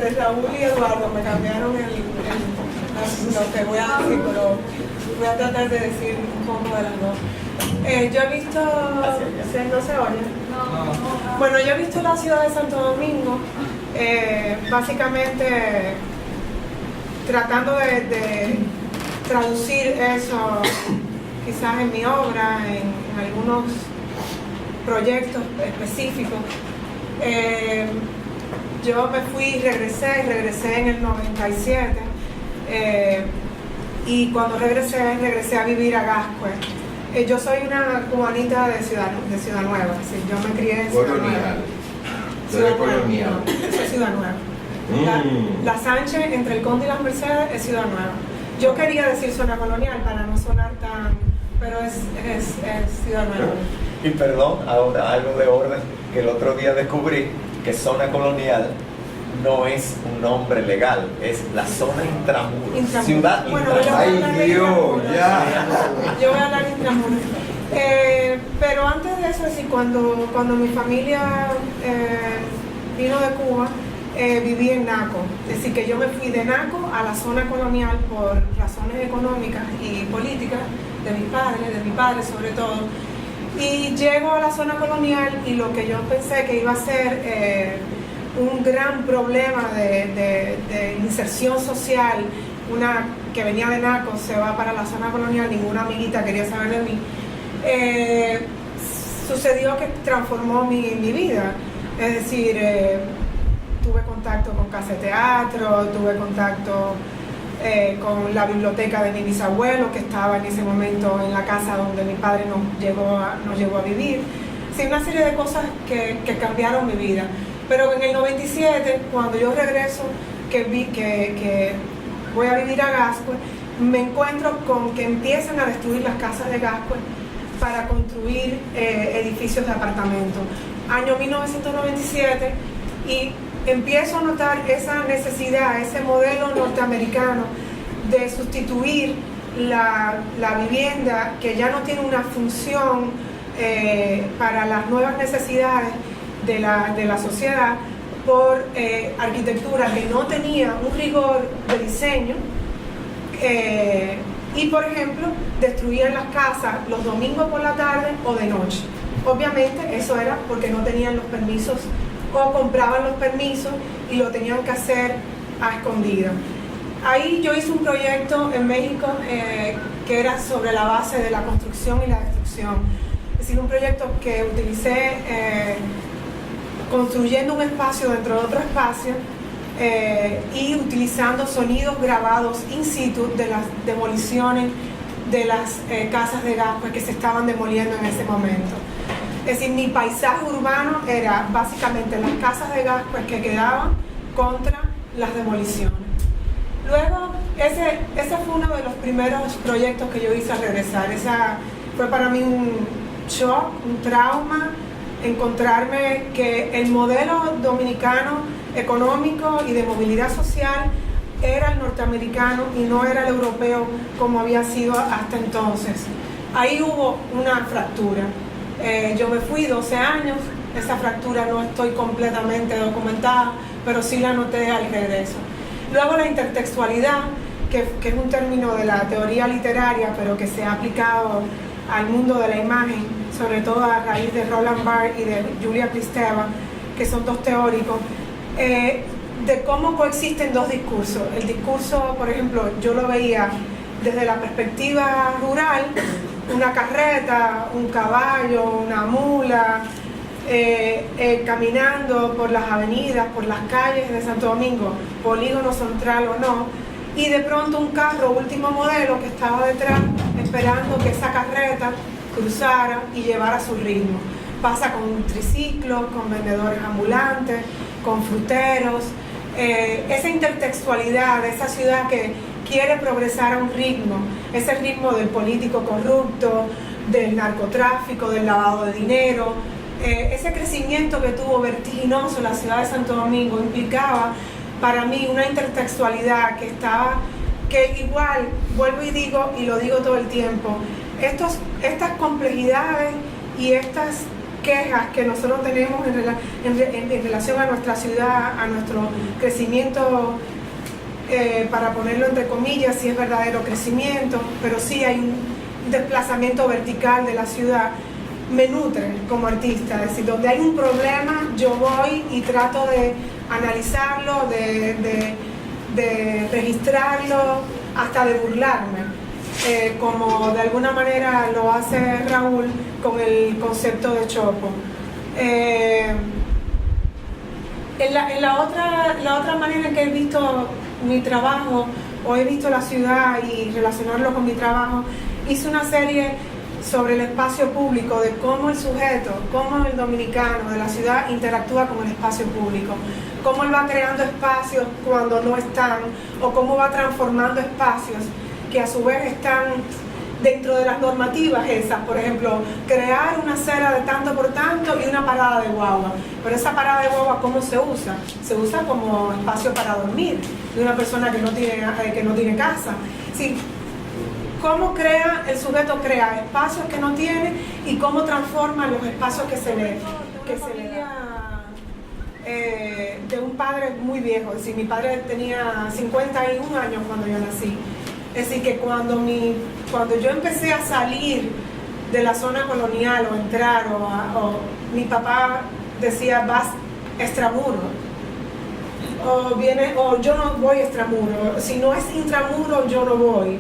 entre Raúl y Eduardo me cambiaron lo que voy a decir, pero voy a tratar de decir un poco de las dos. Yo he visto, ¿no se oye? No. Bueno, yo he visto la ciudad de Santo Domingo, básicamente tratando de traducir eso quizás en mi obra, en algunos proyectos específicos. Yo me fui, regresé en el 97 y cuando regresé a vivir a Gascue. Yo soy una cubanita de Ciudad Nueva, sí, yo me crié en Ciudad Nueva. Ciudad colonial. Eso es Ciudad Nueva. La Sánchez, entre el Conde y las Mercedes, es Ciudad Nueva. Yo quería decir zona colonial para no sonar tan, pero es Ciudad Nueva. Y perdón, ahora algo de orden, que el otro día descubrí que zona colonial no es un nombre legal, es la zona intramuros. Ciudad intramuros. Ay, Dios, ya. Yo voy a hablar intramuros. Pero antes de eso, es decir, cuando mi familia vino de Cuba, viví en Naco. Es decir, que yo me fui de Naco a la zona colonial por razones económicas y políticas de mi padre sobre todo. Y llego a la zona colonial y lo que yo pensé que iba a ser un gran problema de inserción social, una que venía de Naco se va para la zona colonial, ninguna amiguita quería saber de mí, sucedió que transformó mi vida. Es decir, tuve contacto con Casa de Teatro, tuve contacto con la biblioteca de mi bisabuelo, que estaba en ese momento en la casa donde mi padre nos llegó a vivir. Sí, una serie de cosas que cambiaron mi vida. Pero en el 97, cuando yo regreso, que voy a vivir a Gascue, me encuentro con que empiezan a destruir las casas de Gascue para construir edificios de apartamentos. Año 1997, y empiezo a notar esa necesidad, ese modelo norteamericano de sustituir la vivienda que ya no tiene una función para las nuevas necesidades de la sociedad por arquitectura que no tenía un rigor de diseño y, por ejemplo, destruían las casas los domingos por la tarde o de noche. Obviamente eso era porque no tenían los permisos o compraban los permisos y lo tenían que hacer a escondidas. Ahí yo hice un proyecto en México que era sobre la base de la construcción y la destrucción. Es decir, un proyecto que utilicé construyendo un espacio dentro de otro espacio y utilizando sonidos grabados in situ de las demoliciones de las casas de Gascue que se estaban demoliendo en ese momento. Es decir, mi paisaje urbano era básicamente las casas de Gascue que quedaban contra las demoliciones. Luego, ese fue uno de los primeros proyectos que yo hice al regresar. Esa fue para mí un shock, un trauma, encontrarme que el modelo dominicano económico y de movilidad social era el norteamericano y no era el europeo como había sido hasta entonces. Ahí hubo una fractura. Yo me fui 12 años, esa fractura no estoy completamente documentada, pero sí la noté al regreso. Luego la intertextualidad, que es un término de la teoría literaria, pero que se ha aplicado al mundo de la imagen, sobre todo a raíz de Roland Barthes y de Julia Kristeva, que son dos teóricos, de cómo coexisten dos discursos. El discurso, por ejemplo, yo lo veía desde la perspectiva rural, una carreta, un caballo, una mula, caminando por las avenidas, por las calles de Santo Domingo, polígono central o no, y de pronto un carro último modelo que estaba detrás esperando que esa carreta cruzara y llevara su ritmo. Pasa con triciclos, con vendedores ambulantes, con fruteros, esa intertextualidad de esa ciudad que quiere progresar a un ritmo, ese ritmo del político corrupto, del narcotráfico, del lavado de dinero, ese crecimiento que tuvo vertiginoso la ciudad de Santo Domingo implicaba para mí una intertextualidad que igual, vuelvo y digo, y lo digo todo el tiempo, estas complejidades y estas quejas que nosotros tenemos en relación a nuestra ciudad, a nuestro crecimiento, para ponerlo entre comillas, si es verdadero crecimiento, pero sí hay un desplazamiento vertical de la ciudad, me nutre como artista. Es decir, donde hay un problema, yo voy y trato de analizarlo, de registrarlo, hasta de burlarme, como de alguna manera lo hace Raúl con el concepto de Chopo. La otra manera en que he visto mi trabajo, o he visto la ciudad y relacionarlo con mi trabajo, hice una serie sobre el espacio público, de cómo el sujeto, cómo el dominicano de la ciudad interactúa con el espacio público, cómo él va creando espacios cuando no están, o cómo va transformando espacios que a su vez están dentro de las normativas esas. Por ejemplo, crear una acera de tanto por tanto y una parada de guagua. Pero esa parada de guagua, ¿cómo se usa? Se usa como espacio para dormir de una persona que no tiene casa. Sí, cómo crea, el sujeto crea espacios que no tiene y cómo transforma los espacios que se le da. De un padre muy viejo, es decir, mi padre tenía 51 años cuando yo nací. Es decir, que cuando yo empecé a salir de la zona colonial o entrar, mi papá decía, vas extramuro, o yo no voy extramuro, si no es intramuro yo no voy.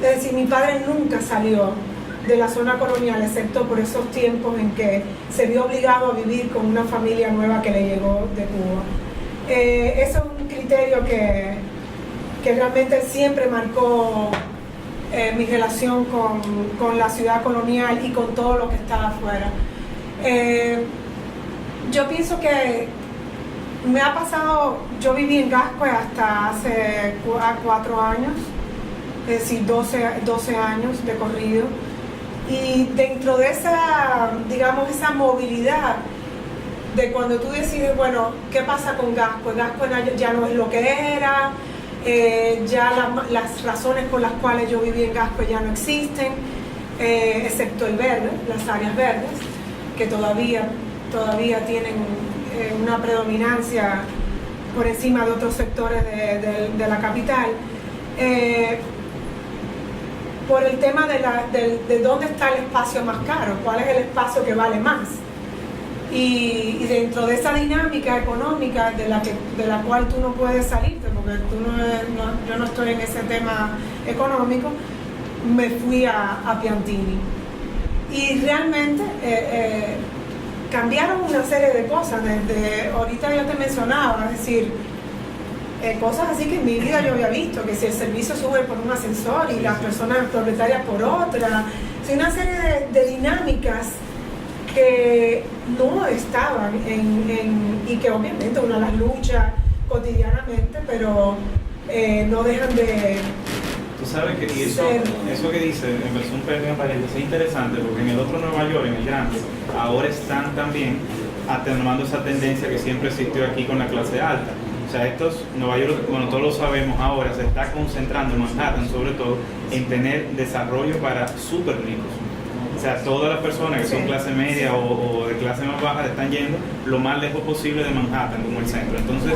Es decir, mi padre nunca salió de la zona colonial, excepto por esos tiempos en que se vio obligado a vivir con una familia nueva que le llegó de Cuba. Eso es un criterio que realmente siempre marcó mi relación con la ciudad colonial y con todo lo que estaba afuera. Yo pienso que me ha pasado, yo viví en Gascue hasta hace 4 años, es decir, 12 años de corrido, y dentro de esa, digamos, esa movilidad de cuando tú decides, bueno, ¿qué pasa con Gascue? Gascue ya no es lo que era, ya las razones por las cuales yo viví en Gascue ya no existen, excepto el verde, las áreas verdes, que todavía tienen una predominancia por encima de otros sectores de la capital, por el tema de dónde está el espacio más caro, cuál es el espacio que vale más. Y dentro de esa dinámica económica de la cual tú no puedes salirte, porque yo no estoy en ese tema económico, me fui a Piantini. Y realmente cambiaron una serie de cosas, desde ahorita yo te mencionaba, es decir, cosas así que en mi vida yo había visto, que si el servicio sube por un ascensor y las personas propietarias por otra, una serie de dinámicas que no estaban y que obviamente uno las lucha cotidianamente, pero no dejan de... Tú sabes que eso que dice, en versión pequeña paréntesis, es interesante porque en el otro Nueva York, en el Grande, ahora están también atenuando esa tendencia que siempre existió aquí con la clase alta. O sea, Nueva York, bueno, todos lo sabemos ahora, se está concentrando en Manhattan, sobre todo, en tener desarrollo para súper ricos. O sea, todas las personas que son clase media o de clase más baja están yendo lo más lejos posible de Manhattan, como el centro. Entonces,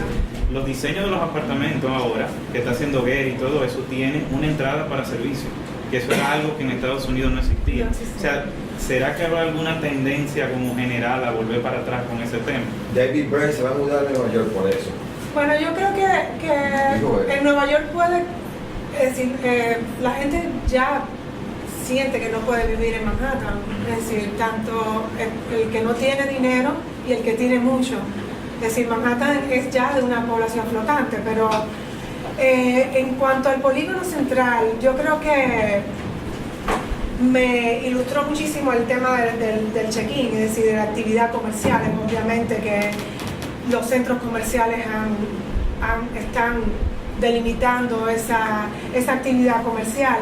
los diseños de los apartamentos ahora, que está haciendo Gary y todo eso, tienen una entrada para servicio, que eso era algo que en Estados Unidos no existía. O sea, ¿será que habrá alguna tendencia como general a volver para atrás con ese tema? David Byrne se va a mudar a Nueva York por eso. Bueno, yo creo que en Nueva York puede, es decir, la gente ya siente que no puede vivir en Manhattan, es decir, tanto el que no tiene dinero y el que tiene mucho. Es decir, Manhattan es ya de una población flotante, pero en cuanto al polígono central, yo creo que me ilustró muchísimo el tema del check-in, es decir, de la actividad comercial. Obviamente que los centros comerciales están delimitando esa actividad comercial,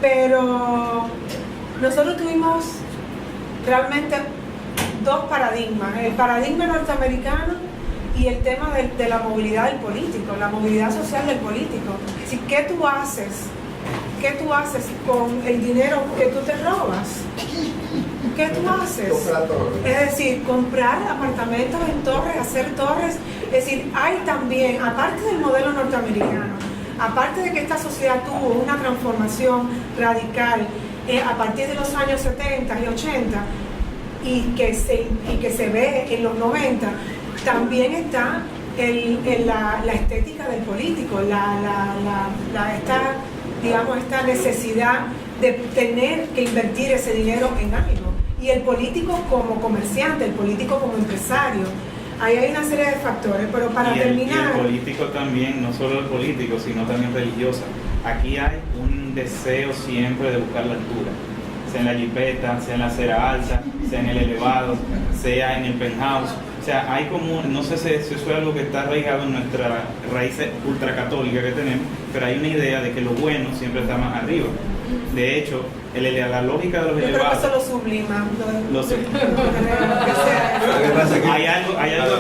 pero nosotros tuvimos realmente 2 paradigmas, el paradigma norteamericano y el tema de la movilidad del político, la movilidad social del político. Es decir, ¿qué tú haces con el dinero que tú te robas? ¿qué tú haces? Comprar torres. Es decir, comprar apartamentos en torres, hacer torres. Es decir, hay también, aparte del modelo norteamericano, aparte de que esta sociedad tuvo una transformación radical a partir de los años 70 y 80 y que se ve en los 90, también está la estética del político, esta necesidad de tener que invertir ese dinero en algo. Y el político como comerciante, el político como empresario. Ahí hay una serie de factores, pero para terminar... Y el político también, no solo el político, sino también religiosa. Aquí hay un deseo siempre de buscar la altura, sea en la jipeta, sea en la acera alta, sea en el elevado, sea en el penthouse. O sea, hay como, no sé si eso es algo que está arraigado en nuestra raíz ultracatólica que tenemos, pero hay una idea de que lo bueno siempre está más arriba. De hecho, la lógica de los elevados... Yo creo que eso lo sublima. Hay algo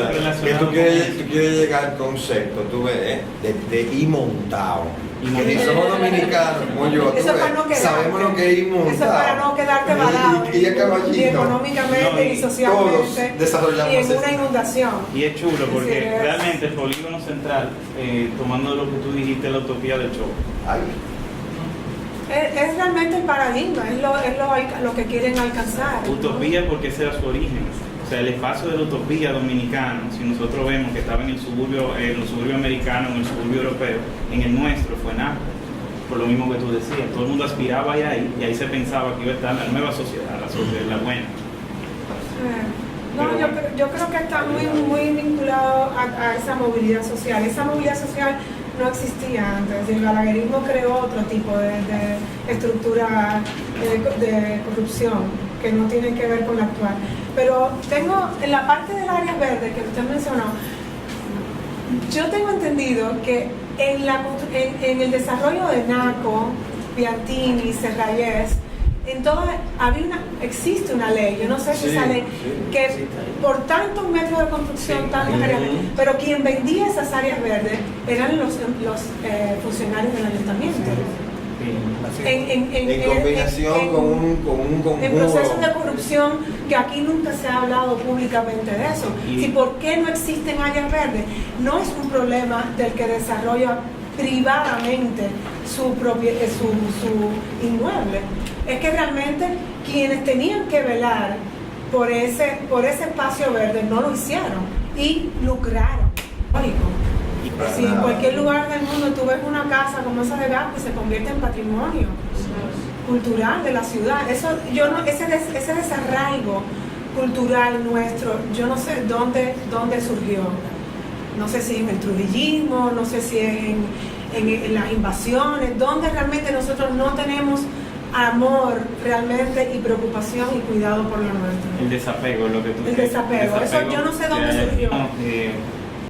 Que relacionado tú quieres llegar al concepto, tú ves, de ir montado. Que si somos dominicanos, como yo, Eso para no quedarte. sabemos lo que es ir montado. Eso es para no quedarte varado, Y a caballito. ni económicamente, No, ni socialmente, todos desarrollamos ni en una esto. inundación. Y es chulo porque Sí, es. realmente el polígono central, tomando lo que tú dijiste, la utopía del show. Ay, Es realmente el paradigma, es lo que quieren alcanzar. Utopía porque ese era su origen. O sea, el espacio de la utopía dominicano, si nosotros vemos que estaba en el suburbio americano, en el suburbio europeo, en el nuestro fue nada. Por lo mismo que tú decías, todo el mundo aspiraba ahí y ahí se pensaba que iba a estar la nueva sociedad, la sociedad la buena. No, yo creo que está muy vinculado a esa movilidad social. Esa movilidad social no existía antes. El galaguerismo creó otro tipo de estructura de corrupción que no tiene que ver con la actual. Pero tengo, en la parte del área verde que usted mencionó, yo tengo entendido que en el desarrollo de Naco, Piantini, Serrayes, existe una ley, yo no sé si esa ley, que por tantos metros de construcción, tantas áreas verdes, pero quien vendía esas áreas verdes eran los funcionarios del ayuntamiento. en combinación con un conjuro. En procesos de corrupción que aquí nunca se ha hablado públicamente de eso. ¿Y por qué no existen áreas verdes? No es un problema del que desarrolla privadamente su inmueble. Es que realmente quienes tenían que velar por ese espacio verde no lo hicieron y lucraron. Si en cualquier lugar del mundo tú ves una casa como esa de Gasco, se convierte en patrimonio cultural de la ciudad. Ese desarraigo cultural nuestro, yo no sé dónde surgió. No sé si en el trujillismo, no sé si en las invasiones, donde realmente nosotros no tenemos amor realmente y preocupación y cuidado por lo nuestro. El desapego es lo que tú El desapego. Eso yo no sé dónde surgió.